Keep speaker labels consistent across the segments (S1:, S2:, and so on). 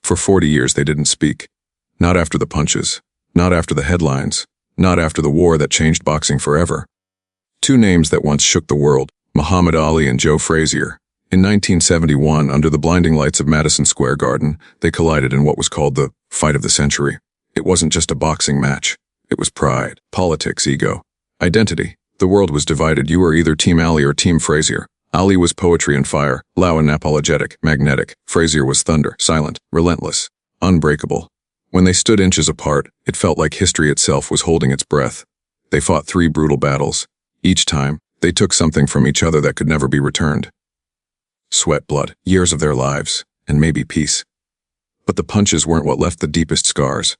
S1: For 40 years they didn't speak. Not after the punches. Not after the headlines. Not after the war that changed boxing forever. Two names that once shook the world, Muhammad Ali and Joe Frazier. In 1971, under the blinding lights of Madison Square Garden, they collided in what was called the fight of the century. It wasn't just a boxing match. It was pride, politics, ego, identity. The world was divided. You were either Team Ali or Team Frazier. Ali was poetry and fire, loud and apologetic, magnetic. Frazier was thunder, silent, relentless, unbreakable. When they stood inches apart, it felt like history itself was holding its breath. They fought 3 brutal battles. Each time, they took something from each other that could never be returned. Sweat, blood, years of their lives, and maybe peace. But the punches weren't what left the deepest scars.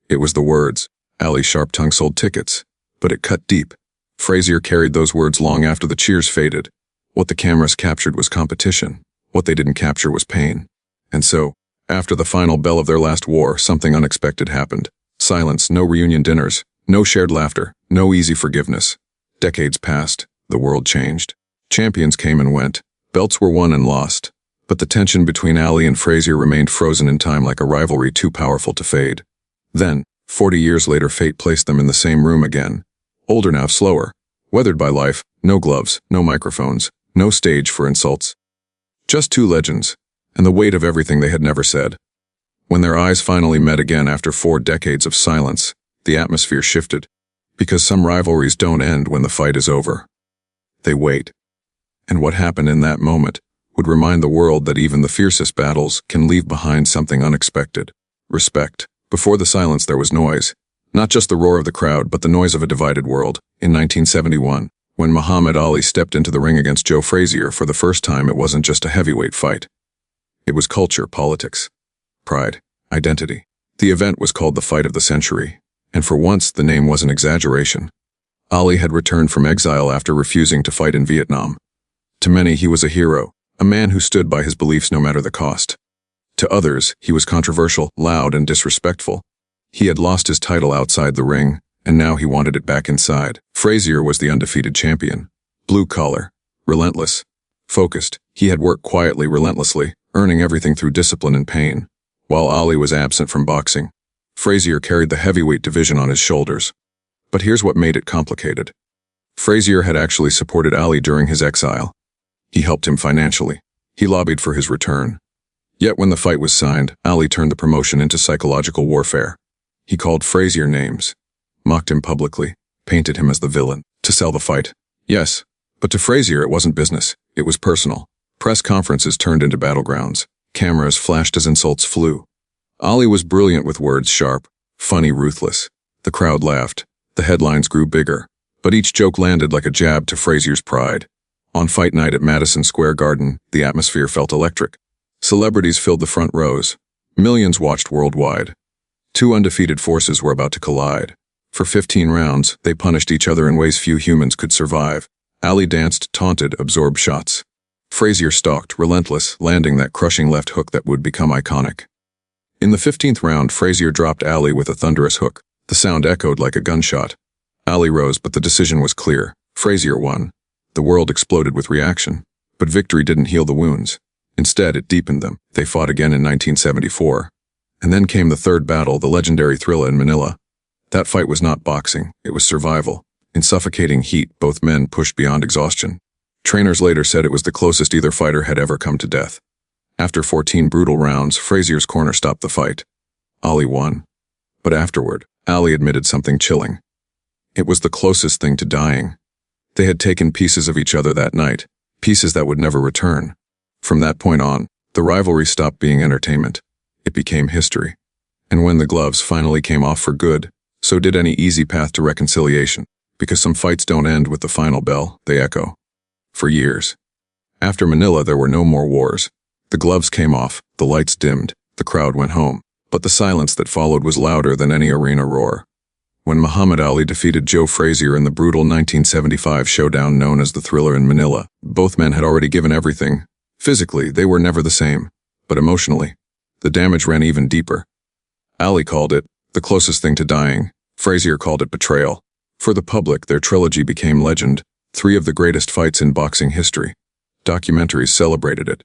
S1: It was the words. Ali's sharp tongue sold tickets, but it cut deep. Frazier carried those words long after the cheers faded. What the cameras captured was competition. What they didn't capture was pain. And so, after the final bell of their last war, something unexpected happened. Silence, no reunion dinners, no shared laughter, no easy forgiveness. Decades passed, the world changed. Champions came and went. Belts were won and lost. But the tension between Ali and Frazier remained frozen in time like a rivalry too powerful to fade. Then, 40 years later, fate placed them in the same room again. Older now, slower. Weathered by life, no gloves, no microphones, no stage for insults. Just two legends, and the weight of everything they had never said. When their eyes finally met again after 4 decades of silence, the atmosphere shifted. Because some rivalries don't end when the fight is over. They wait. And what happened in that moment would remind the world that even the fiercest battles can leave behind something unexpected. Respect. Before the silence there was noise. Not just the roar of the crowd, but the noise of a divided world. In 1971, when Muhammad Ali stepped into the ring against Joe Frazier for the first time, it wasn't just a heavyweight fight. It was culture, politics, pride, identity. The event was called the Fight of the Century, and for once the name was an exaggeration. Ali had returned from exile after refusing to fight in Vietnam. To many he was a hero, a man who stood by his beliefs no matter the cost. To others, he was controversial, loud, and disrespectful. He had lost his title outside the ring, and now he wanted it back inside. Frazier was the undefeated champion. Blue collar, relentless, focused. He had worked quietly, relentlessly, earning everything through discipline and pain. While Ali was absent from boxing, Frazier carried the heavyweight division on his shoulders. But here's what made it complicated. Frazier had actually supported Ali during his exile. He helped him financially. He lobbied for his return. Yet when the fight was signed, Ali turned the promotion into psychological warfare. He called Frazier names, mocked him publicly, painted him as the villain, to sell the fight. Yes, but to Frazier it wasn't business, it was personal. Press conferences turned into battlegrounds. Cameras flashed as insults flew. Ali was brilliant with words, sharp, funny, ruthless. The crowd laughed. The headlines grew bigger. But each joke landed like a jab to Frazier's pride. On fight night at Madison Square Garden, the atmosphere felt electric. Celebrities filled the front rows. Millions watched worldwide. 2 undefeated forces were about to collide. For 15 rounds, they punished each other in ways few humans could survive. Ali danced, taunted, absorbed shots. Frazier stalked, relentless, landing that crushing left hook that would become iconic. In the 15th round, Frazier dropped Ali with a thunderous hook. The sound echoed like a gunshot. Ali rose, but the decision was clear. Frazier won. The world exploded with reaction. But victory didn't heal the wounds. Instead, it deepened them. They fought again in 1974. And then came the third battle, the legendary Thrilla in Manila. That fight was not boxing, it was survival. In suffocating heat, both men pushed beyond exhaustion. Trainers later said it was the closest either fighter had ever come to death. After 14 brutal rounds, Frazier's corner stopped the fight. Ali won. But afterward, Ali admitted something chilling. It was the closest thing to dying. They had taken pieces of each other that night, pieces that would never return. From that point on, the rivalry stopped being entertainment. It became history. And when the gloves finally came off for good, so did any easy path to reconciliation. Because some fights don't end with the final bell, they echo. For years. After Manila, there were no more wars. The gloves came off, the lights dimmed, the crowd went home. But the silence that followed was louder than any arena roar. When Muhammad Ali defeated Joe Frazier in the brutal 1975 showdown known as the Thriller in Manila, both men had already given everything. Physically, they were never the same. But emotionally, the damage ran even deeper. Ali called it the closest thing to dying. Frazier called it betrayal. For the public, their trilogy became legend, 3 of the greatest fights in boxing history. Documentaries celebrated it.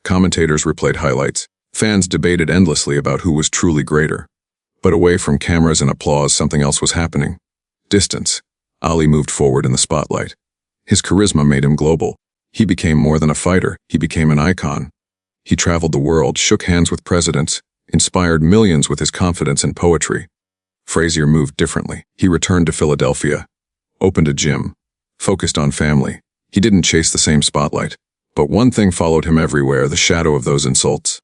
S1: Commentators replayed highlights. Fans debated endlessly about who was truly greater. But away from cameras and applause, something else was happening. Distance. Ali moved forward in the spotlight. His charisma made him global. He became more than a fighter, he became an icon. He traveled the world, shook hands with presidents, inspired millions with his confidence and poetry. Frazier moved differently. He returned to Philadelphia, opened a gym, focused on family. He didn't chase the same spotlight. But one thing followed him everywhere, the shadow of those insults.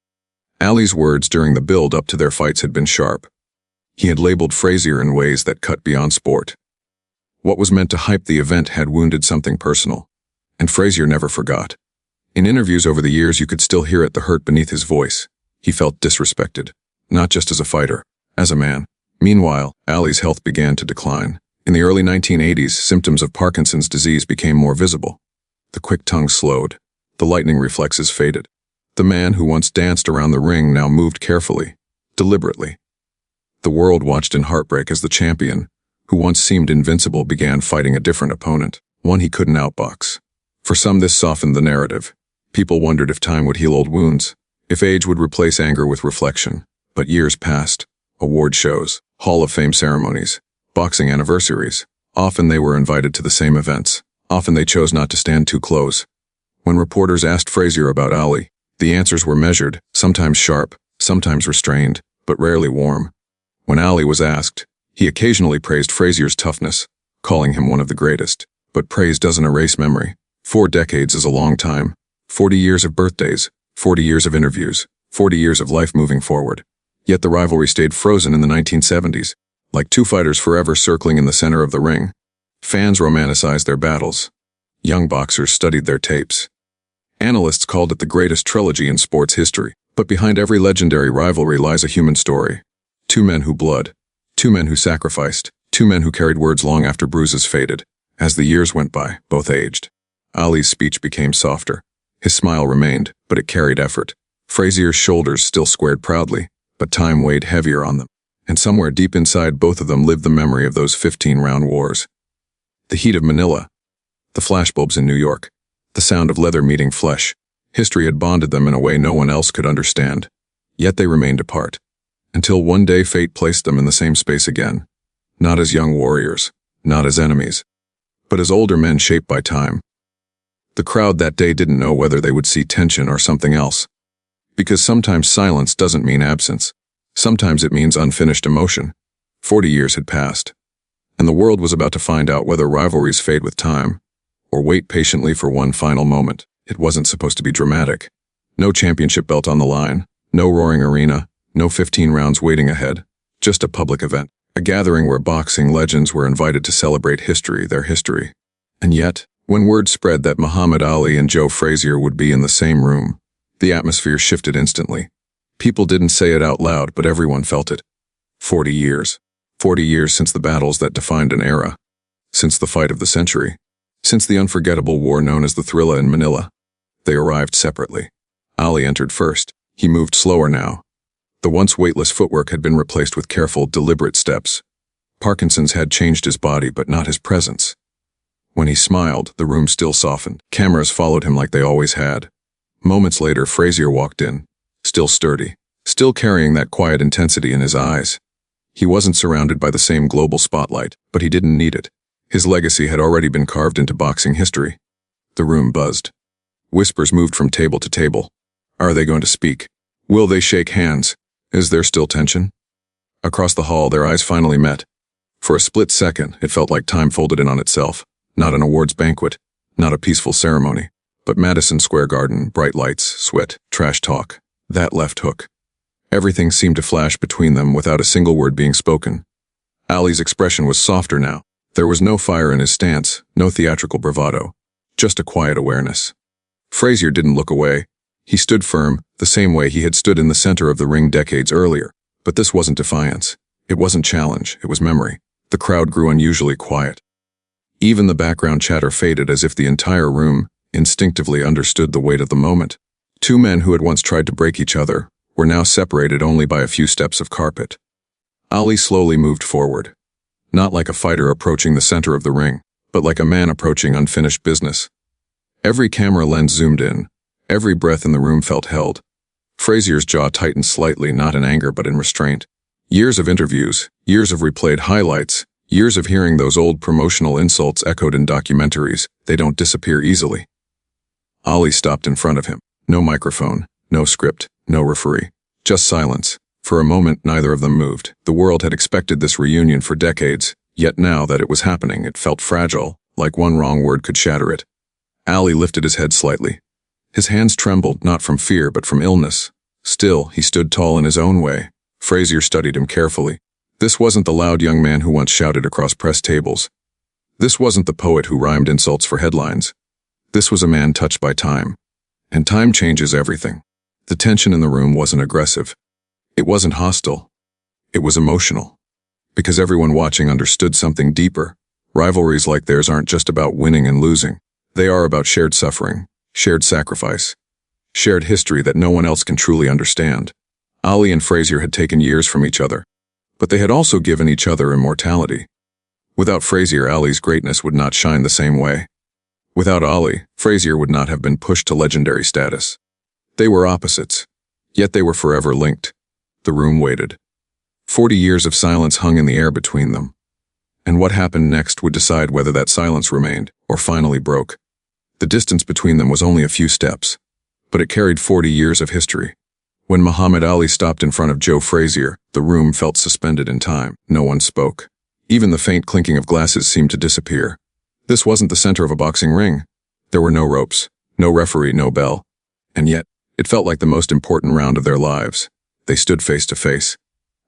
S1: Ali's words during the build-up to their fights had been sharp. He had labeled Frazier in ways that cut beyond sport. What was meant to hype the event had wounded something personal. And Frazier never forgot. In interviews over the years, you could still hear it, the hurt beneath his voice. He felt disrespected, not just as a fighter, as a man. Meanwhile, Ali's health began to decline. In the early 1980s, symptoms of Parkinson's disease became more visible. The quick tongue slowed. The lightning reflexes faded. The man who once danced around the ring now moved carefully, deliberately. The world watched in heartbreak as the champion, who once seemed invincible, began fighting a different opponent, one he couldn't outbox. For some, this softened the narrative. People wondered if time would heal old wounds, if age would replace anger with reflection. But years passed. Award shows, Hall of Fame ceremonies, boxing anniversaries. Often they were invited to the same events. Often they chose not to stand too close. When reporters asked Frazier about Ali, the answers were measured, sometimes sharp, sometimes restrained, but rarely warm. When Ali was asked, he occasionally praised Frazier's toughness, calling him one of the greatest. But praise doesn't erase memory. 4 decades is a long time. 40 years of birthdays, 40 years of interviews, 40 years of life moving forward. Yet the rivalry stayed frozen in the 1970s, like two fighters forever circling in the center of the ring. Fans romanticized their battles. Young boxers studied their tapes. Analysts called it the greatest trilogy in sports history. But behind every legendary rivalry lies a human story. 2 men who bled. 2 men who sacrificed. 2 men who carried words long after bruises faded. As the years went by, both aged. Ali's speech became softer. His smile remained, but it carried effort. Frazier's shoulders still squared proudly, but time weighed heavier on them. And somewhere deep inside both of them lived the memory of those 15-round wars. The heat of Manila. The flashbulbs in New York. The sound of leather meeting flesh. History had bonded them in a way no one else could understand. Yet they remained apart. Until one day fate placed them in the same space again. Not as young warriors, not as enemies, but as older men shaped by time. The crowd that day didn't know whether they would see tension or something else. Because sometimes silence doesn't mean absence. Sometimes it means unfinished emotion. 40 years had passed, and the world was about to find out whether rivalries fade with time, or wait patiently for one final moment. It wasn't supposed to be dramatic. No championship belt on the line, no roaring arena, no 15 rounds waiting ahead. Just a public event, a gathering where boxing legends were invited to celebrate history, their history. And yet, when word spread that Muhammad Ali and Joe Frazier would be in the same room, the atmosphere shifted instantly. People didn't say it out loud, but everyone felt it. 40 years. 40 years since the battles that defined an era. Since the fight of the century. Since the unforgettable war known as the Thrilla in Manila. They arrived separately. Ali entered first. He moved slower now. The once weightless footwork had been replaced with careful, deliberate steps. Parkinson's had changed his body, but not his presence. When he smiled, the room still softened. Cameras followed him like they always had. Moments later, Frazier walked in. Still sturdy. Still carrying that quiet intensity in his eyes. He wasn't surrounded by the same global spotlight, but he didn't need it. His legacy had already been carved into boxing history. The room buzzed. Whispers moved from table to table. Are they going to speak? Will they shake hands? Is there still tension? Across the hall, their eyes finally met. For a split second, it felt like time folded in on itself. Not an awards banquet, not a peaceful ceremony, but Madison Square Garden, bright lights, sweat, trash talk. That left hook. Everything seemed to flash between them without a single word being spoken. Ali's expression was softer now. There was no fire in his stance, no theatrical bravado, just a quiet awareness. Frazier didn't look away. He stood firm, the same way he had stood in the center of the ring decades earlier. But this wasn't defiance. It wasn't challenge, it was memory. The crowd grew unusually quiet. Even the background chatter faded as if the entire room instinctively understood the weight of the moment. 2 men who had once tried to break each other were now separated only by a few steps of carpet. Ali slowly moved forward. Not like a fighter approaching the center of the ring, but like a man approaching unfinished business. Every camera lens zoomed in. Every breath in the room felt held. Frazier's jaw tightened slightly, not in anger but in restraint. Years of interviews, years of replayed highlights, years of hearing those old promotional insults echoed in documentaries, they don't disappear easily. Ali stopped in front of him. No microphone, no script, no referee. Just silence. For a moment, neither of them moved. The world had expected this reunion for decades, yet now that it was happening, it felt fragile, like one wrong word could shatter it. Ali lifted his head slightly. His hands trembled, not from fear, but from illness. Still, he stood tall in his own way. Frazier studied him carefully. This wasn't the loud young man who once shouted across press tables. This wasn't the poet who rhymed insults for headlines. This was a man touched by time. And time changes everything. The tension in the room wasn't aggressive. It wasn't hostile. It was emotional. Because everyone watching understood something deeper. Rivalries like theirs aren't just about winning and losing. They are about shared suffering, shared sacrifice, shared history that no one else can truly understand. Ali and Frazier had taken years from each other, but they had also given each other immortality. Without Frazier, Ali's greatness would not shine the same way. Without Ali, Frazier would not have been pushed to legendary status. They were opposites, yet they were forever linked. The room waited. 40 years of silence hung in the air between them. And what happened next would decide whether that silence remained or finally broke. The distance between them was only a few steps, but it carried 40 years of history. When Muhammad Ali stopped in front of Joe Frazier, the room felt suspended in time. No one spoke. Even the faint clinking of glasses seemed to disappear. This wasn't the center of a boxing ring. There were no ropes, no referee, no bell. And yet, it felt like the most important round of their lives. They stood face to face.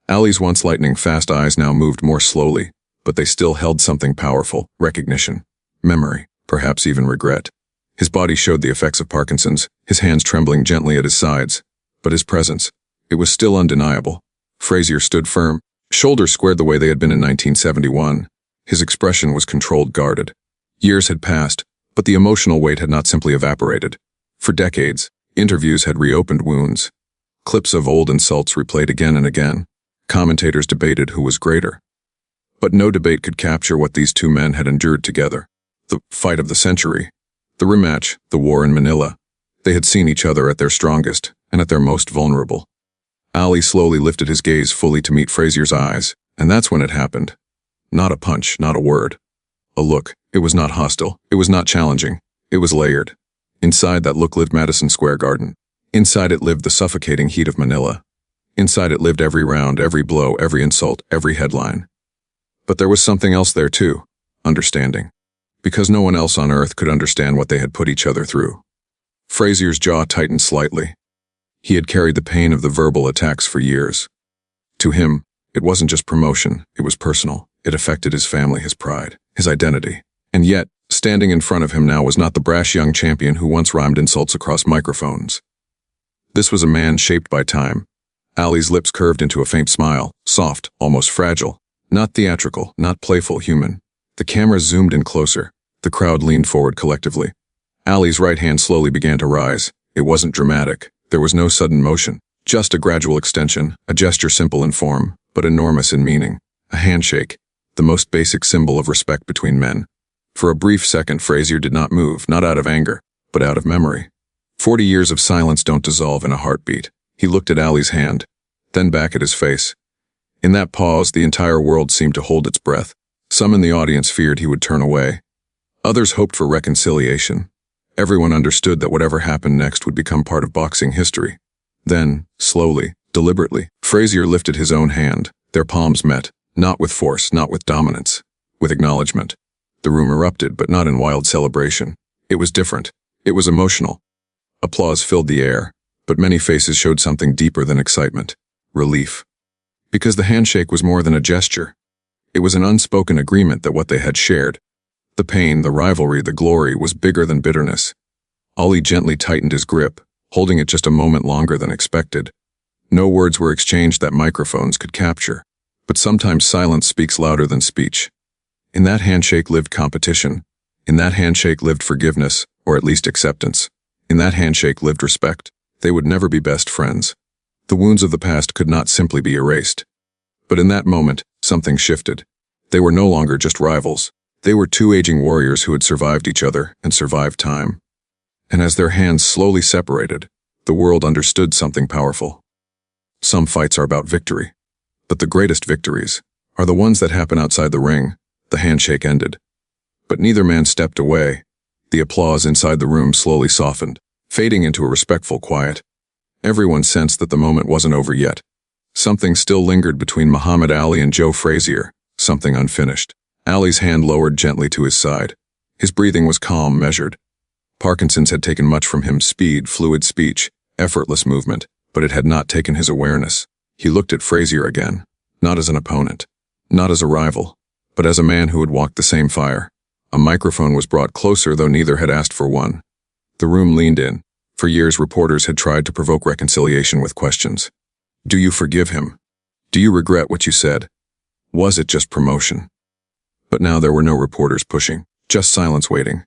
S1: Ali's once lightning-fast eyes now moved more slowly, but they still held something powerful: recognition, memory, perhaps even regret. His body showed the effects of Parkinson's, his hands trembling gently at his sides. But his presence, it was still undeniable. Frazier stood firm, shoulders squared the way they had been in 1971. His expression was controlled, guarded. Years had passed, but the emotional weight had not simply evaporated. For decades, interviews had reopened wounds. Clips of old insults replayed again and again. Commentators debated who was greater. But no debate could capture what these two men had endured together. The fight of the century. The rematch, the war in Manila. They had seen each other at their strongest and at their most vulnerable. Ali slowly lifted his gaze fully to meet Frazier's eyes, and that's when it happened. Not a punch, not a word. A look. It was not hostile. It was not challenging. It was layered. Inside that look lived Madison Square Garden. Inside it lived the suffocating heat of Manila. Inside it lived every round, every blow, every insult, every headline. But there was something else there too: understanding. Because no one else on earth could understand what they had put each other through. Frazier's jaw tightened slightly. He had carried the pain of the verbal attacks for years. To him, it wasn't just promotion, it was personal. It affected his family, his pride, his identity. And yet, standing in front of him now was not the brash young champion who once rhymed insults across microphones. This was a man shaped by time. Ali's lips curved into a faint smile, soft, almost fragile. Not theatrical, not playful, human. The camera zoomed in closer. The crowd leaned forward collectively. Ali's right hand slowly began to rise. It wasn't dramatic. There was no sudden motion. Just a gradual extension, a gesture simple in form, but enormous in meaning. A handshake, the most basic symbol of respect between men. For a brief second, Frazier did not move, not out of anger, but out of memory. 40 years of silence don't dissolve in a heartbeat. He looked at Ali's hand, then back at his face. In that pause, the entire world seemed to hold its breath. Some in the audience feared he would turn away. Others hoped for reconciliation. Everyone understood that whatever happened next would become part of boxing history. Then, slowly, deliberately, Frazier lifted his own hand. Their palms met, not with force, not with dominance, with acknowledgement. The room erupted, but not in wild celebration. It was different. It was emotional. Applause filled the air, but many faces showed something deeper than excitement: relief. Because the handshake was more than a gesture. It was an unspoken agreement that what they had shared, the pain, the rivalry, the glory, was bigger than bitterness. Ali gently tightened his grip, holding it just a moment longer than expected. No words were exchanged that microphones could capture, but sometimes silence speaks louder than speech. In that handshake lived competition. In that handshake lived forgiveness, or at least acceptance. In that handshake lived respect. They would never be best friends. The wounds of the past could not simply be erased. But in that moment, something shifted. They were no longer just rivals. They were two aging warriors who had survived each other and survived time. And as their hands slowly separated, the world understood something powerful. Some fights are about victory, but the greatest victories are the ones that happen outside the ring. The handshake ended, but neither man stepped away. The applause inside the room slowly softened, fading into a respectful quiet. Everyone sensed that the moment wasn't over yet. Something still lingered between Muhammad Ali and Joe Frazier, something unfinished. Ali's hand lowered gently to his side. His breathing was calm, measured. Parkinson's had taken much from him: speed, fluid speech, effortless movement, but it had not taken his awareness. He looked at Frazier again, not as an opponent, not as a rival, but as a man who had walked the same fire. A microphone was brought closer, though neither had asked for one. The room leaned in. For years, reporters had tried to provoke reconciliation with questions. Do you forgive him? Do you regret what you said? Was it just promotion? But now there were no reporters pushing, just silence waiting.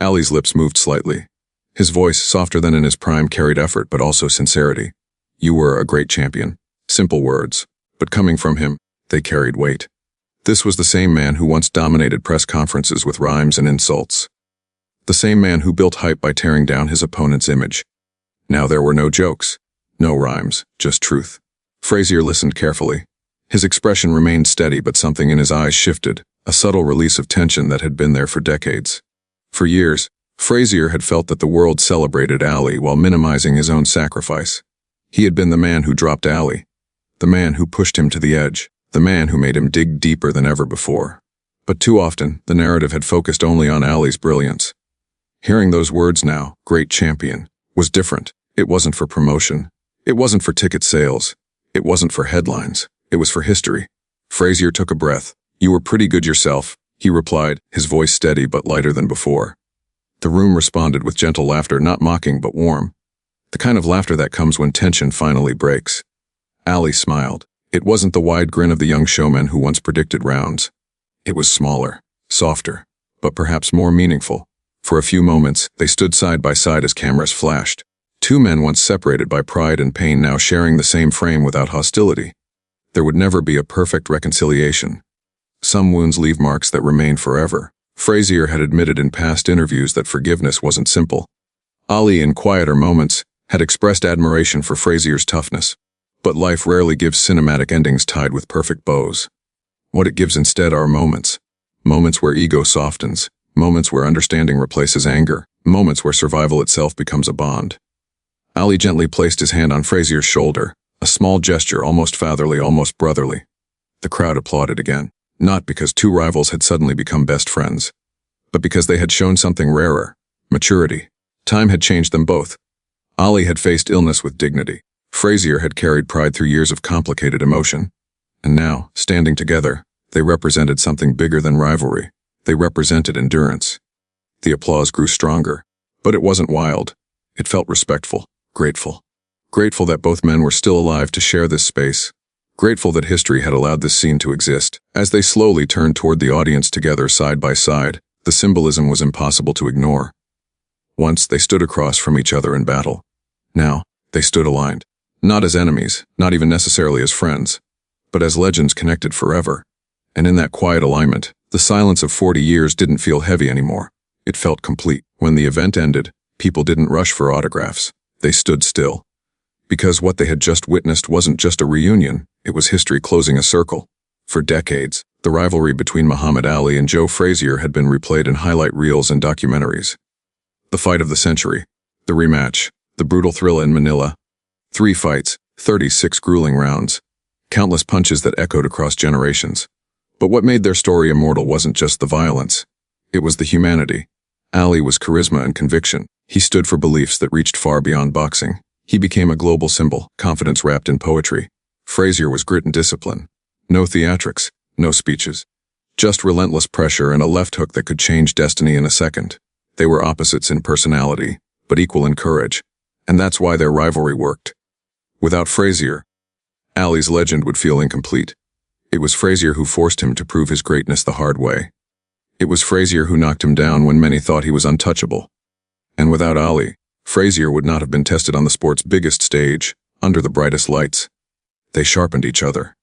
S1: Ali's lips moved slightly. His voice, softer than in his prime, carried effort but also sincerity. You were a great champion. Simple words, but coming from him, they carried weight. This was the same man who once dominated press conferences with rhymes and insults. The same man who built hype by tearing down his opponent's image. Now there were no jokes, no rhymes, just truth. Frazier listened carefully. His expression remained steady, but something in his eyes shifted, a subtle release of tension that had been there for decades. For years, Frazier had felt that the world celebrated Ali while minimizing his own sacrifice. He had been the man who dropped Ali, the man who pushed him to the edge, the man who made him dig deeper than ever before. But too often, the narrative had focused only on Ali's brilliance. Hearing those words now, great champion, was different. It wasn't for promotion. It wasn't for ticket sales. It wasn't for headlines. It was for history. Frazier took a breath. You were pretty good yourself, he replied, his voice steady but lighter than before. The room responded with gentle laughter, not mocking but warm. The kind of laughter that comes when tension finally breaks. Ali smiled. It wasn't the wide grin of the young showman who once predicted rounds. It was smaller, softer, but perhaps more meaningful. For a few moments, they stood side by side as cameras flashed. Two men once separated by pride and pain, now sharing the same frame without hostility. There would never be a perfect reconciliation. Some wounds leave marks that remain forever. Frazier had admitted in past interviews that forgiveness wasn't simple. Ali, in quieter moments, had expressed admiration for Frazier's toughness. But life rarely gives cinematic endings tied with perfect bows. What it gives instead are moments. Moments where ego softens. Moments where understanding replaces anger. Moments where survival itself becomes a bond. Ali gently placed his hand on Frazier's shoulder, a small gesture, almost fatherly, almost brotherly. The crowd applauded again, not because two rivals had suddenly become best friends, but because they had shown something rarer: maturity. Time had changed them both. Ali had faced illness with dignity. Frazier had carried pride through years of complicated emotion. And now, standing together, they represented something bigger than rivalry. They represented endurance. The applause grew stronger, but it wasn't wild. It felt respectful. Grateful. Grateful that both men were still alive to share this space. Grateful that history had allowed this scene to exist. As they slowly turned toward the audience together side by side, the symbolism was impossible to ignore. Once they stood across from each other in battle. Now, they stood aligned. Not as enemies, not even necessarily as friends, but as legends connected forever. And in that quiet alignment, the silence of 40 years didn't feel heavy anymore. It felt complete. When the event ended, people didn't rush for autographs. They stood still. Because what they had just witnessed wasn't just a reunion, it was history closing a circle. For decades, the rivalry between Muhammad Ali and Joe Frazier had been replayed in highlight reels and documentaries. The fight of the century, the rematch, the brutal thrill in Manila. 3 fights, 36 grueling rounds, countless punches that echoed across generations. But what made their story immortal wasn't just the violence. It was the humanity. Ali was charisma and conviction. He stood for beliefs that reached far beyond boxing. He became a global symbol, confidence wrapped in poetry. Frazier was grit and discipline. No theatrics, no speeches. Just relentless pressure and a left hook that could change destiny in a second. They were opposites in personality, but equal in courage. And that's why their rivalry worked. Without Frazier, Ali's legend would feel incomplete. It was Frazier who forced him to prove his greatness the hard way. It was Frazier who knocked him down when many thought he was untouchable. And without Ali, Frazier would not have been tested on the sport's biggest stage, under the brightest lights. They sharpened each other.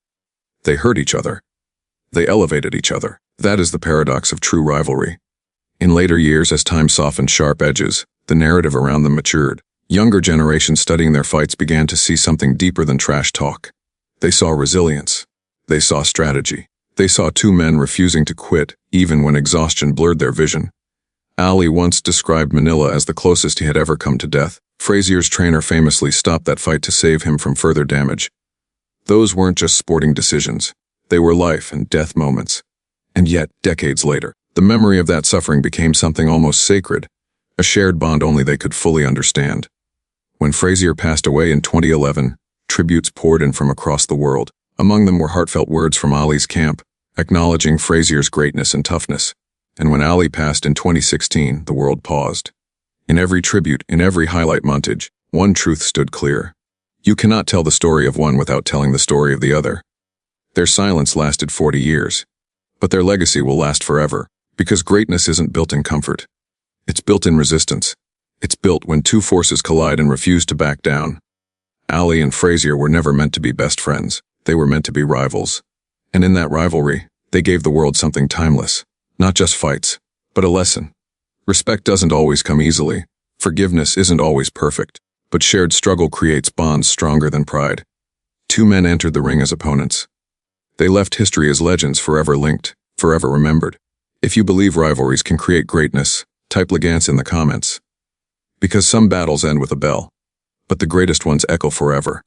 S1: They hurt each other. They elevated each other. That is the paradox of true rivalry. In later years, as time softened sharp edges, the narrative around them matured. Younger generations studying their fights began to see something deeper than trash talk. They saw resilience. They saw strategy. They saw two men refusing to quit, even when exhaustion blurred their vision. Ali once described Manila as the closest he had ever come to death. Frazier's trainer famously stopped that fight to save him from further damage. Those weren't just sporting decisions. They were life and death moments. And yet, decades later, the memory of that suffering became something almost sacred, a shared bond only they could fully understand. When Frazier passed away in 2011, tributes poured in from across the world. Among them were heartfelt words from Ali's camp, acknowledging Frazier's greatness and toughness. And when Ali passed in 2016, the world paused. In every tribute, in every highlight montage, one truth stood clear. You cannot tell the story of one without telling the story of the other. Their silence lasted 40 years. But their legacy will last forever, because greatness isn't built in comfort. It's built in resistance. It's built when two forces collide and refuse to back down. Ali and Frazier were never meant to be best friends. They were meant to be rivals. And in that rivalry, they gave the world something timeless. Not just fights, but a lesson. Respect doesn't always come easily. Forgiveness isn't always perfect. But shared struggle creates bonds stronger than pride. Two men entered the ring as opponents. They left history as legends forever linked, forever remembered. If you believe rivalries can create greatness, type Legance in the comments. Because some battles end with a bell, but the greatest ones echo forever.